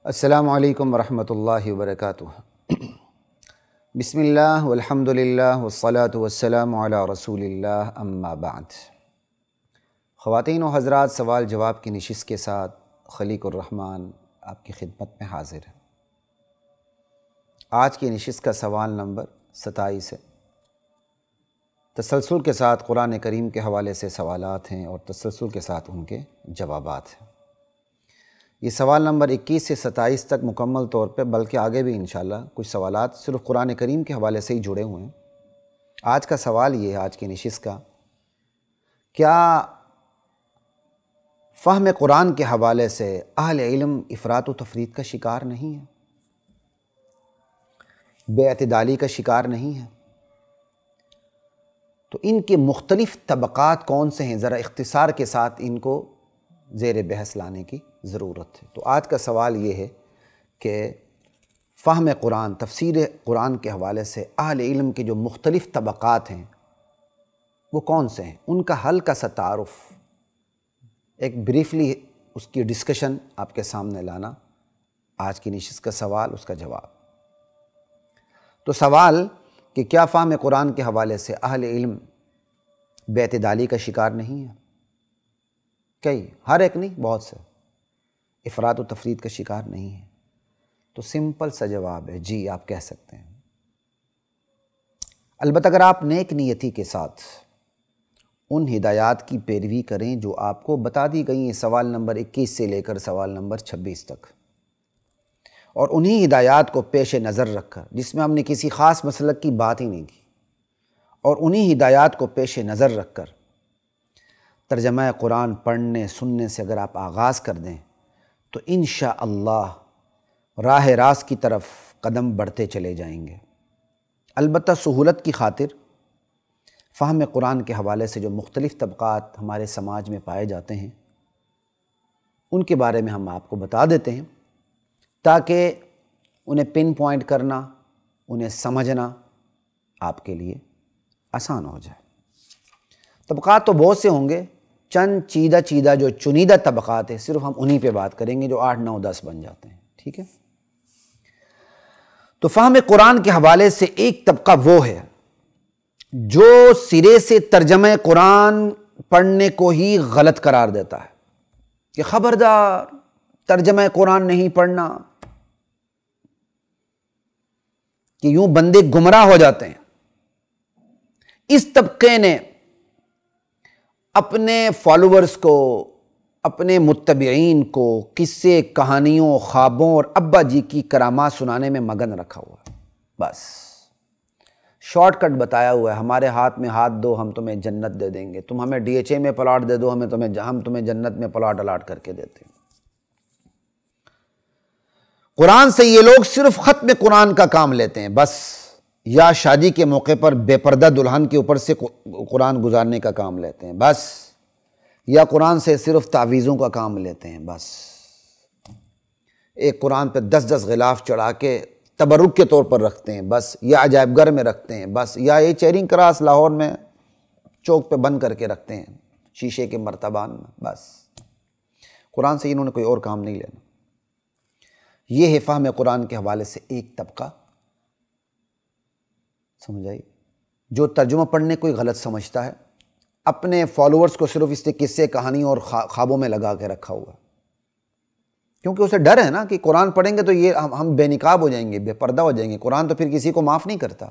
السلام علیکم ورحمۃ اللہ وبرکاتہ۔ بسم اللہ والحمد للہ والصلاة والسلام علی رسول اللہ، اما بعد۔ خواتین و حضرات، سوال جواب کی نشست کے ساتھ خلیق الرحمن آپ کی خدمت میں حاضر ہے۔ آج کی نشست کا سوال نمبر 27 ہے۔ تسلسل کے ساتھ قرآن کریم کے حوالے سے سوالات ہیں اور تسلسل کے ساتھ ان کے جوابات ہیں۔ یہ سوال نمبر 21 سے 27 تک مکمل طور پہ، بلکہ آگے بھی انشاءاللہ کچھ سوالات صرف قرآن کریم کے حوالے سے ہی جڑے ہوئے ہیں۔ آج کا سوال یہ ہے، آج کی نشست کا، کیا فہم قرآن کے حوالے سے اہل علم افراط و تفریط کا شکار نہیں ہے، بے اعتدالی کا شکار نہیں ہے؟ تو ان کے مختلف طبقات کون سے ہیں، ذرا اختصار کے ساتھ ان کو زیر بحث لانے کی ضرورت ہے۔ تو آج کا سوال یہ ہے کہ فہم قرآن، تفسیر قرآن کے حوالے سے اہل علم کے جو مختلف طبقات ہیں وہ کون سے ہیں، ان کا ہلکا سا تعارف، ایک بریفلی اس کی ڈسکشن آپ کے سامنے لانا، آج کی نشست کا سوال، اس کا جواب۔ تو سوال کہ کیا فہم قرآن کے حوالے سے اہل علم بے اعتدالی کا شکار نہیں ہے؟ کئی، ہر ایک نہیں، بہت سے افراط و تفریط کا شکار نہیں ہے؟ تو سمپل سا جواب ہے جی، آپ کہہ سکتے ہیں۔ البتہ اگر آپ نیک نیتی کے ساتھ ان ہدایات کی پیروی کریں جو آپ کو بتا دی گئی ہیں سوال نمبر 21 سے لے کر سوال نمبر 26 تک، اور انہی ہدایات کو پیش نظر رکھ کر، جس میں ہم نے کسی خاص مسلک کی بات ہی نہیں کی، اور انہی ہدایات کو پیش نظر رکھ کر ترجمہ قرآن پڑھنے سننے سے اگر آپ آغاز کر دیں تو انشاءاللہ راہ راست کی طرف قدم بڑھتے چلے جائیں گے۔ البتہ سہولت کی خاطر فہم قرآن کے حوالے سے جو مختلف طبقات ہمارے سماج میں پائے جاتے ہیں ان کے بارے میں ہم آپ کو بتا دیتے ہیں، تاکہ انہیں پن پوائنٹ کرنا، انہیں سمجھنا آپ کے لیے آسان ہو جائے۔ طبقات تو بہت سے ہوں گے، چند چیدہ جو چنیدہ طبقات ہیں، صرف ہم انہی پہ بات کریں گے جو 8 9 10 بن جاتے ہیں، ٹھیک ہے؟ تو فہم قرآن کے حوالے سے ایک طبقہ وہ ہے جو سرے سے ترجمہ قرآن پڑھنے کو ہی غلط قرار دیتا ہے کہ خبردار ترجمہ قرآن نہیں پڑھنا، کہ یوں بندے گمراہ ہو جاتے ہیں۔ اس طبقے نے اپنے فالوورز کو، اپنے متبعین کو قصے، کہانیوں، خوابوں اور ابا جی کی کرامات سنانے میں مگن رکھا ہوا ہے۔ بس شارٹ کٹ بتایا ہوا ہے، ہمارے ہاتھ میں ہاتھ دو ہم تمہیں جنت دے دیں گے، تم ہمیں DHA میں پلاٹ دے دو، ہم تمہیں جنت میں پلاٹ الاٹ کر کے دیتے ہیں۔ قرآن سے یہ لوگ صرف ختم قرآن کا کام لیتے ہیں، بس، یا شادی کے موقع پر بے پردہ دلہن کے اوپر سے قرآن گزارنے کا کام لیتے ہیں، بس، یا قرآن سے صرف تعویذوں کا کام لیتے ہیں، بس، ایک قرآن پہ 10 غلاف چڑھا کے تبرک کے طور پر رکھتے ہیں، بس، یا عجائب گھر میں رکھتے ہیں، بس، یا یہ چیرنگ کراس لاہور میں چوک پہ بند کر کے رکھتے ہیں شیشے کے مرتبان میں، بس۔ قرآن سے انہوں نے کوئی اور کام نہیں لینا۔ یہ ہے فہم قرآن کے حوالے سے ایک طبقہ، سمجھ آئی، جو ترجمہ پڑھنے کو ہی غلط سمجھتا ہے، اپنے فالوورز کو صرف اس نے قصے، کہانیوں اور خوابوں میں لگا کے رکھا ہوا ہے، کیونکہ اسے ڈر ہے نا کہ قرآن پڑھیں گے تو یہ ہم بے نقاب ہو جائیں گے، بے پردہ ہو جائیں گے، قرآن تو پھر کسی کو معاف نہیں کرتا۔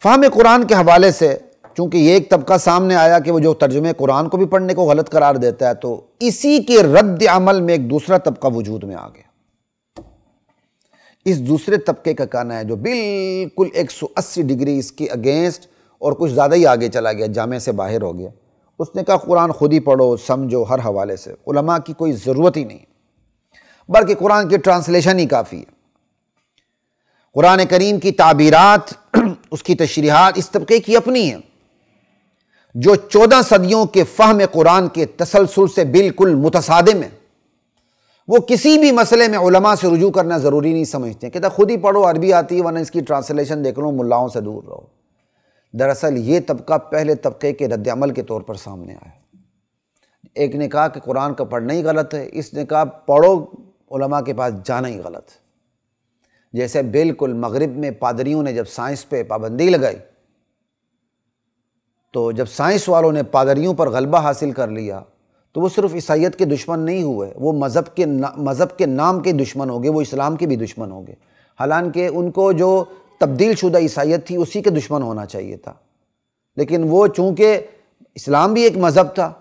فہم قرآن کے حوالے سے چونکہ یہ ایک طبقہ سامنے آیا کہ وہ جو ترجمہ قرآن کو بھی پڑھنے کو غلط قرار دیتا ہے، تو اسی کے رد عمل میں ایک دوسرا طبقہ وجود میں آ گیا۔ اس دوسرے طبقے کا کہنا ہے، جو بالکل 180 ڈگری اس کے اگینسٹ اور کچھ زیادہ ہی آگے چلا گیا، جامع سے باہر ہو گیا، اس نے کہا قرآن خود ہی پڑھو، سمجھو، ہر حوالے سے علماء کی کوئی ضرورت ہی نہیں، بلکہ قرآن کی ٹرانسلیشن ہی کافی ہے۔ قرآن کریم کی تعبیرات، اس کی تشریحات اس طبقے کی اپنی ہیں، جو 14 صدیوں کے فہم قرآن کے تسلسل سے بالکل متصادم ہے۔ وہ کسی بھی مسئلے میں علماء سے رجوع کرنا ضروری نہیں سمجھتے ہیں، کہتا خود ہی پڑھو، عربی آتی ہے، ورنہ اس کی ٹرانسلیشن دیکھ لو، ملاؤں سے دور رہو۔ دراصل یہ طبقہ پہلے طبقے کے رد عمل کے طور پر سامنے آیا۔ ایک نے کہا کہ قرآن کا پڑھنا ہی غلط ہے، اس نے کہا پڑھو علماء کے پاس جانا ہی غلط. جیسے بالکل مغرب میں پادریوں نے جب سائنس پہ پابندی لگائی تو جب سائنس والوں نے پادریوں پر غلبہ حاصل کر لیا تو وہ صرف عیسائیت کے دشمن نہیں ہوئے، وہ مذہب کے نام کے دشمن ہو گئے، وہ اسلام کے بھی دشمن ہو گئے. حالانکہ ان کو جو تبدیل شدہ عیسائیت تھی اسی کے دشمن ہونا چاہیے تھا، لیکن وہ چونکہ اسلام بھی ایک مذہب تھا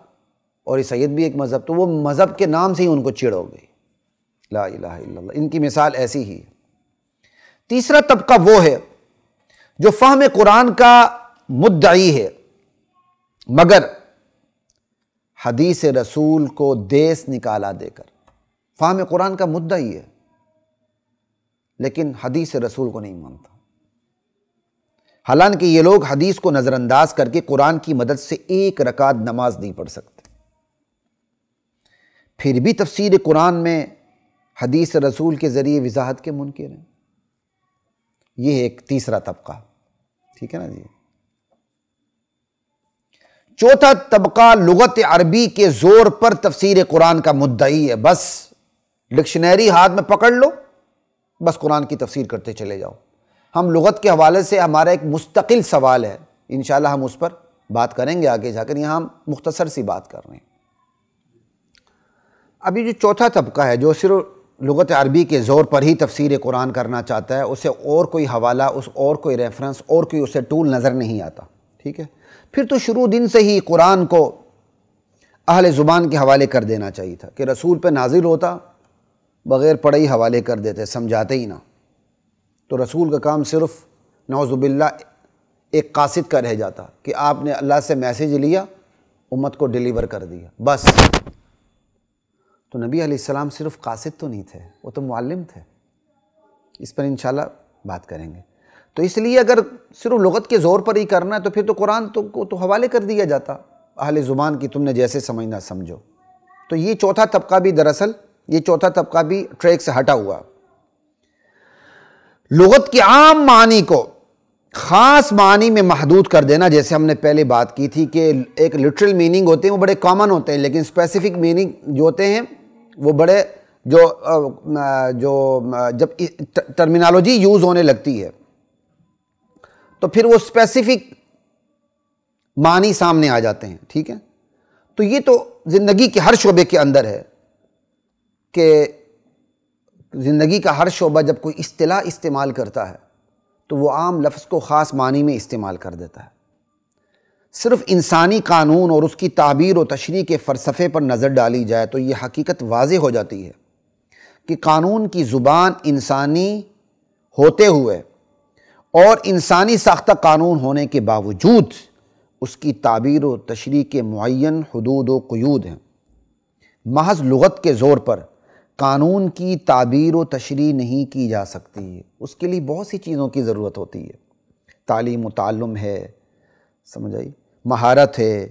اور عیسائیت بھی ایک مذہب، تو وہ مذہب کے نام سے ہی ان کو چڑ ہو گئی. لا الہ الا اللہ. ان کی مثال ایسی ہی ہے. تیسرا طبقہ وہ ہے جو فہم قرآن کا مدعی ہے مگر حدیث رسول کو دیس نکالا دے کر. فہم قرآن کا مدعی ہے لیکن حدیث رسول کو نہیں مانتا. حالانکہ یہ لوگ حدیث کو نظر انداز کر کے قرآن کی مدد سے ایک رکعت نماز نہیں پڑھ سکتے، پھر بھی تفسیر قرآن میں حدیث رسول کے ذریعے وضاحت کے منکر ہیں. یہ ایک تیسرا طبقہ، ٹھیک ہے نا جی. چوتھا طبقہ لغت عربی کے زور پر تفسیر قرآن کا مدعی ہے. بس ڈکشنری ہاتھ میں پکڑ لو، بس قرآن کی تفسیر کرتے چلے جاؤ. ہم لغت کے حوالے سے ہمارا ایک مستقل سوال ہے، انشاءاللہ ہم اس پر بات کریں گے آگے جا کر. یہاں ہم مختصر سی بات کر رہے ہیں. ابھی جو چوتھا طبقہ ہے جو صرف لغت عربی کے زور پر ہی تفسیر قرآن کرنا چاہتا ہے، اسے اور کوئی حوالہ، اور کوئی ریفرنس، اور کوئی اسے ٹول نظر نہیں آتا، ٹھیک ہے. پھر تو شروع دن سے ہی قرآن کو اہل زبان کے حوالے کر دینا چاہیے تھا کہ رسول پہ نازل ہوتا بغیر پڑھے ہی حوالے کر دیتے، سمجھاتے ہی نہ. تو رسول کا کام صرف نعوذ باللہ ایک قاصد کا رہ جاتا کہ آپ نے اللہ سے میسیج لیا، امت کو ڈیلیور کر دیا، بس. تو نبی علیہ السلام صرف قاصد تو نہیں تھے، وہ تو معلم تھے. اس پر انشاءاللہ بات کریں گے. تو اس لیے اگر صرف لغت کے زور پر ہی کرنا ہے تو پھر تو قرآن کو تو حوالے کر دیا جاتا اہل زبان کی، تم نے جیسے سمجھنا سمجھو. تو یہ چوتھا طبقہ بھی دراصل یہ چوتھا طبقہ بھی ٹریک سے ہٹا ہوا. لغت کے عام معنی کو خاص معنی میں محدود کر دینا، جیسے ہم نے پہلے بات کی تھی کہ ایک لٹرل میننگ ہوتے ہیں وہ بڑے کامن ہوتے ہیں، لیکن اسپیسیفک میننگ جو ہوتے ہیں وہ بڑے جب ٹرمینالوجی یوز ہونے لگتی ہے تو پھر وہ اسپیسیفک معنی سامنے آ جاتے ہیں، ٹھیک ہے. تو یہ تو زندگی کے ہر شعبے کے اندر ہے کہ زندگی کا ہر شعبہ جب کوئی اصطلاح استعمال کرتا ہے تو وہ عام لفظ کو خاص معنی میں استعمال کر دیتا ہے. صرف انسانی قانون اور اس کی تعبیر و تشریح کے فلسفے پر نظر ڈالی جائے تو یہ حقیقت واضح ہو جاتی ہے کہ قانون کی زبان انسانی ہوتے ہوئے اور انسانی ساختہ قانون ہونے کے باوجود اس کی تعبیر و تشریح کے معین حدود و قیود ہیں. محض لغت کے زور پر قانون کی تعبیر و تشریح نہیں کی جا سکتی. اس کے لیے بہت سی چیزوں کی ضرورت ہوتی ہے. تعلیم و تعلم ہے، سمجھ آئی، مہارت ہے،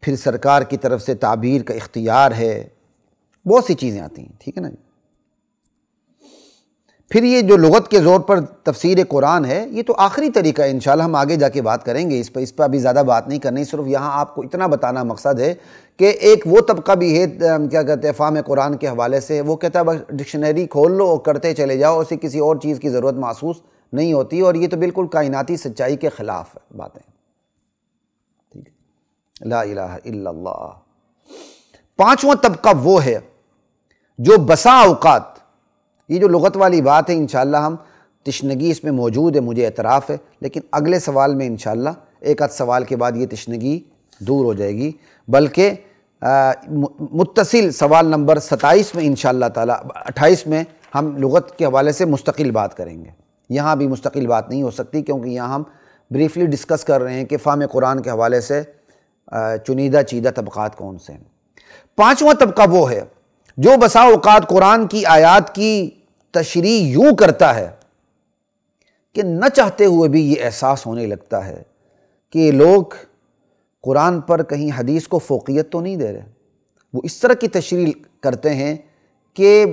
پھر سرکار کی طرف سے تعبیر کا اختیار ہے، بہت سی چیزیں آتی ہیں، ٹھیک ہے نا. پھر یہ جو لغت کے زور پر تفسیر قرآن ہے یہ تو آخری طریقہ ہے، انشاءاللہ ہم آگے جا کے بات کریں گے اس پہ ابھی زیادہ بات نہیں کرنی. صرف یہاں آپ کو اتنا بتانا مقصد ہے کہ ایک وہ طبقہ بھی ہے کیا کہتے ہیں فہم قرآن کے حوالے سے، وہ کہتا ہے بس ڈکشنری کھول لو اور کرتے چلے جاؤ، اسے کسی اور چیز کی ضرورت محسوس نہیں ہوتی، اور یہ تو بالکل کائناتی سچائی کے خلاف باتیں. ٹھیک ہے، لا الہ الا اللہ. پانچواں طبقہ وہ ہے جو بسا اوقات، یہ جو لغت والی بات ہے انشاءاللہ ہم تشنگی اس میں موجود ہے، مجھے اعتراف ہے، لیکن اگلے سوال میں انشاءاللہ ایک آدھ سوال کے بعد یہ تشنگی دور ہو جائے گی، بلکہ متصل سوال نمبر 27 میں انشاءاللہ تعالی 28 میں ہم لغت کے حوالے سے مستقل بات کریں گے. یہاں بھی مستقل بات نہیں ہو سکتی کیونکہ یہاں ہم بریفلی ڈسکس کر رہے ہیں کہ فہم قرآن کے حوالے سے چنیدہ چیدہ طبقات کون سے ہیں. پانچواں طبقہ وہ ہے جو بسا اوقات قرآن کی آیات کی تشریح یوں کرتا ہے کہ نہ چاہتے ہوئے بھی یہ احساس ہونے لگتا ہے کہ یہ لوگ قرآن پر کہیں حدیث کو فوقیت تو نہیں دے رہے. وہ اس طرح کی تشریح کرتے ہیں کہ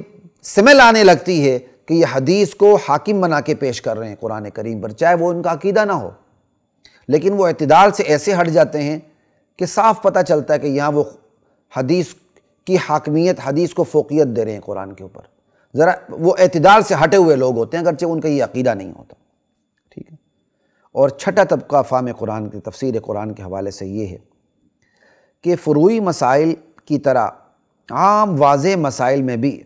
سمجھ آنے لگتی ہے کہ یہ حدیث کو حاکم بنا کے پیش کر رہے ہیں قرآن کریم پر، چاہے وہ ان کا عقیدہ نہ ہو، لیکن وہ اعتدال سے ایسے ہٹ جاتے ہیں کہ صاف پتہ چلتا ہے کہ یہاں وہ حدیث کی حاکمیت، حدیث کو فوقیت دے رہے ہیں قرآن کے اوپر. ذرا وہ اعتدال سے ہٹے ہوئے لوگ ہوتے ہیں، اگرچہ ان کا یہ عقیدہ نہیں ہوتا، ٹھیک ہے۔ اور چھٹا طبقہ فہم قرآن کی تفسیر قرآن کے حوالے سے یہ ہے کہ فروعی مسائل کی طرح عام واضح مسائل میں بھی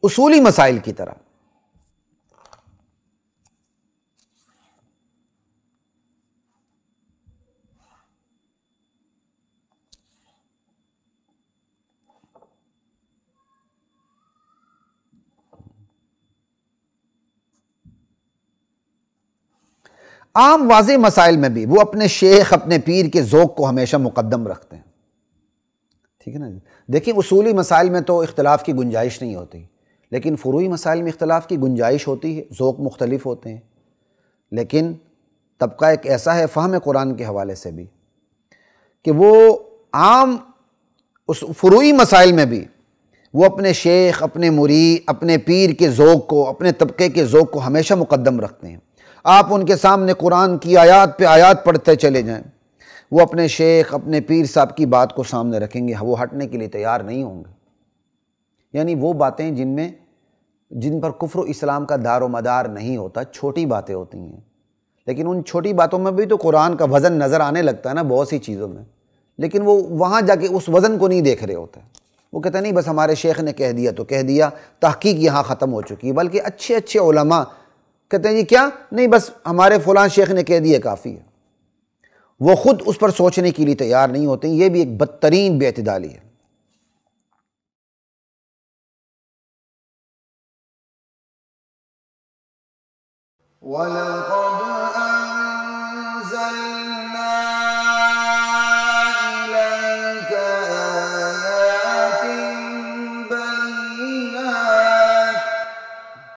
اصولی مسائل کی طرح عام واضح مسائل میں بھی وہ اپنے شیخ اپنے پیر کے ذوق کو ہمیشہ مقدم رکھتے ہیں، ٹھیک ہے نا جی۔ دیکھیں اصولی مسائل میں تو اختلاف کی گنجائش نہیں ہوتی، لیکن فروعی مسائل میں اختلاف کی گنجائش ہوتی ہے، ذوق مختلف ہوتے ہیں، لیکن طبقہ ایک ایسا ہے فہم قرآن کے حوالے سے بھی کہ وہ عام اس فروعی مسائل میں بھی وہ اپنے شیخ اپنے مرید اپنے پیر کے ذوق کو اپنے طبقے کے ذوق کو ہمیشہ مقدم رکھتے ہیں۔ آپ ان کے سامنے قرآن کی آیات پہ آیات پڑھتے چلے جائیں، وہ اپنے شیخ اپنے پیر صاحب کی بات کو سامنے رکھیں گے، وہ ہٹنے کے لیے تیار نہیں ہوں گے۔ یعنی وہ باتیں جن پر کفر و اسلام کا دار و مدار نہیں ہوتا، چھوٹی باتیں ہوتی ہیں، لیکن ان چھوٹی باتوں میں بھی تو قرآن کا وزن نظر آنے لگتا ہے نا بہت سی چیزوں میں، لیکن وہ وہاں جا کے اس وزن کو نہیں دیکھ رہے ہوتے۔ وہ کہتے ہیں نہیں بس ہمارے شیخ نے کہہ دیا تو کہہ دیا، تحقیق یہاں ختم ہو چکی ہے، بلکہ اچھے اچھے علماء کہتے ہیں جی کیا نہیں بس ہمارے فلاں شیخ نے کہہ دیا کافی ہے، وہ خود اس پر سوچنے کے لیے تیار نہیں ہوتے۔ یہ بھی ایک بدترین بے اعتدالی ہے۔ وَلَقَدْ